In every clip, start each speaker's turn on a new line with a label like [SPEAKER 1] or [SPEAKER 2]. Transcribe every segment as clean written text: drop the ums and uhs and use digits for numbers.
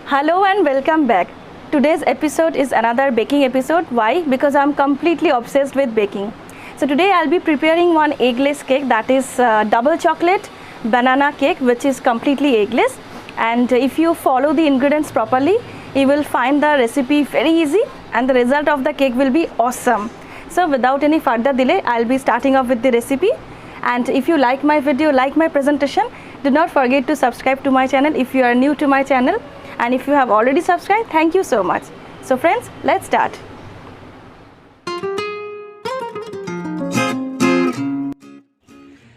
[SPEAKER 1] Hello and welcome back. Today's episode is another baking episode. Why? Because I'm completely obsessed with baking. So today I'll be preparing one eggless cake, that is double chocolate banana cake, which is completely eggless. And if you follow the ingredients properly, you will find the recipe very easy and the result of the cake will be awesome. So without any further delay, I'll be starting off with the recipe. And if you like my video, like my presentation, do not forget to subscribe to my channel if you are new to my channel. And if you have already subscribed, thank you so much. So friends, let's start.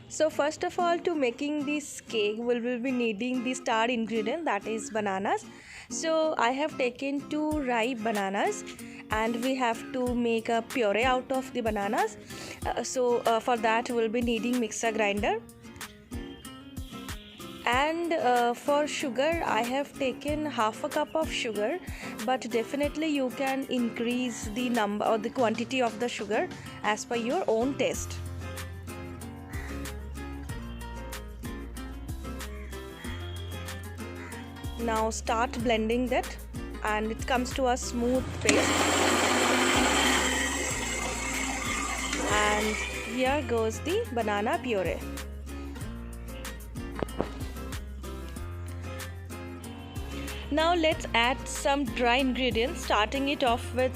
[SPEAKER 1] So first of all, to making this cake, we will be needing the star ingredient, that is bananas. So I have taken 2 ripe bananas and we have to make a puree out of the bananas. For that we will be needing mixer grinder. And for sugar, I have taken half a cup of sugar, but definitely you can increase the number or the quantity of the sugar as per your own taste. Now start blending that and it comes to a smooth paste. And here goes the banana puree. Now let's add some dry ingredients, starting it off with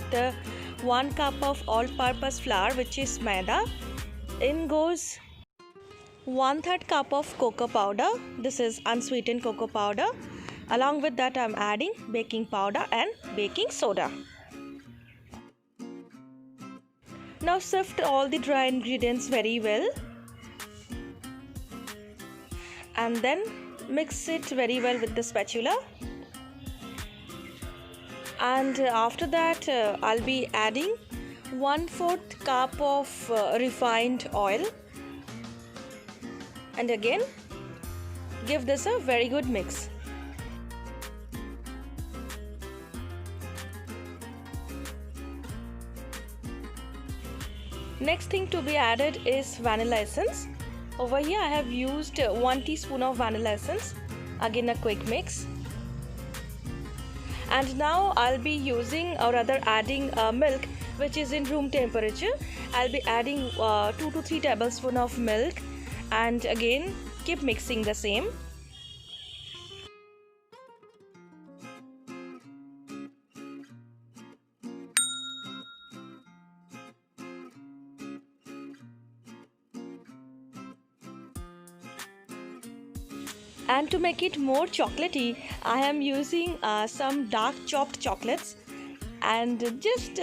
[SPEAKER 1] 1 cup of all-purpose flour, which is maida. In goes 1/3 cup of cocoa powder. This is unsweetened cocoa powder. Along with that, I'm adding baking powder and baking soda. Now sift all the dry ingredients very well and then mix it very well with the spatula. And after that I'll be adding 1/4 cup of refined oil and again give this a very good mix. Next thing to be added is vanilla essence. Over here I have used 1 teaspoon of vanilla essence. Again a quick mix. And now I'll be using, or rather adding milk, which is in room temperature. I'll be adding 2 to 3 tablespoons of milk and again keep mixing the same. And to make it more chocolatey, I am using some dark chopped chocolates and just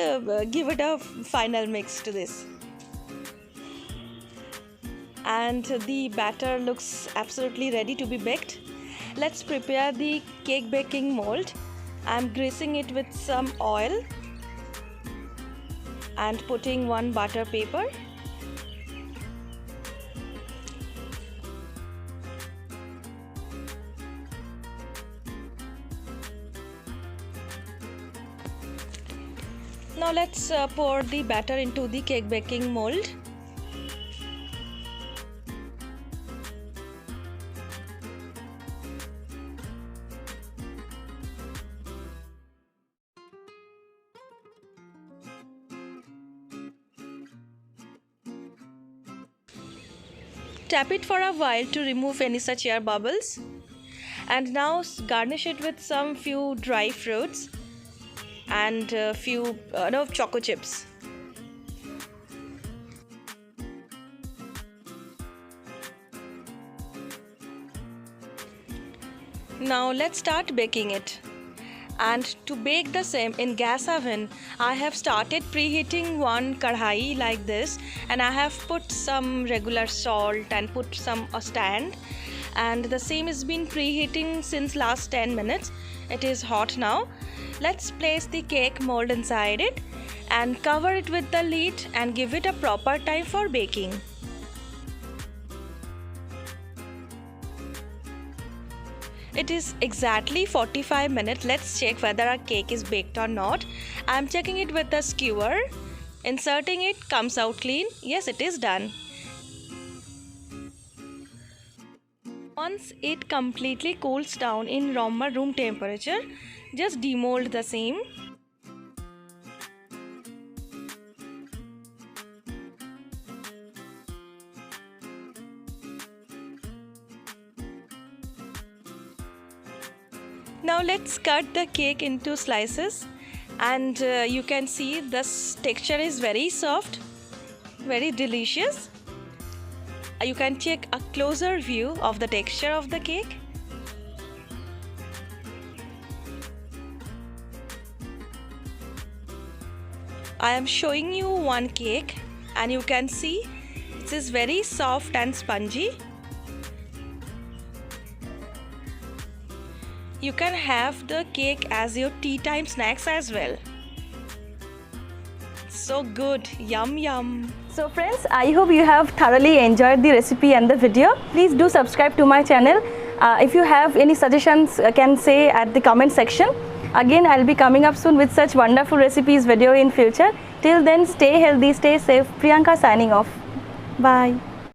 [SPEAKER 1] give it a final mix to this. And the batter looks absolutely ready to be baked. Let's prepare the cake baking mold. I'm greasing it with some oil and putting 1 butter paper. Now let's pour the batter into the cake baking mold. Tap it for a while to remove any such air bubbles. And now garnish it with some few dry fruits and few choco chips. Now let's start baking it. And to bake the same in gas oven, I have started preheating one kadhai like this, and I have put some regular salt and put some stand, and the same has been preheating since last 10 minutes. It is hot now. Let's place the cake mold inside it and cover it with the lid and give it a proper time for baking. It is exactly 45 minutes. Let's check whether our cake is baked or not. I'm checking it with a skewer. Inserting it, comes out clean. Yes, it is done. Once it completely cools down in room temperature, just demold the same. Now let's cut the cake into slices, and you can see this texture is very soft, very delicious. You can take a closer view of the texture of the cake. I am showing you one cake, and you can see it is very soft and spongy. You can have the cake as your tea time snacks as well. So good, yum yum. So friends, I hope you have thoroughly enjoyed the recipe and the video. Please do subscribe to my channel. If you have any suggestions, can say at the comment section. Again, I'll be coming up soon with such wonderful recipes video in future. Till then, stay healthy, stay safe. Priyanka signing off. Bye.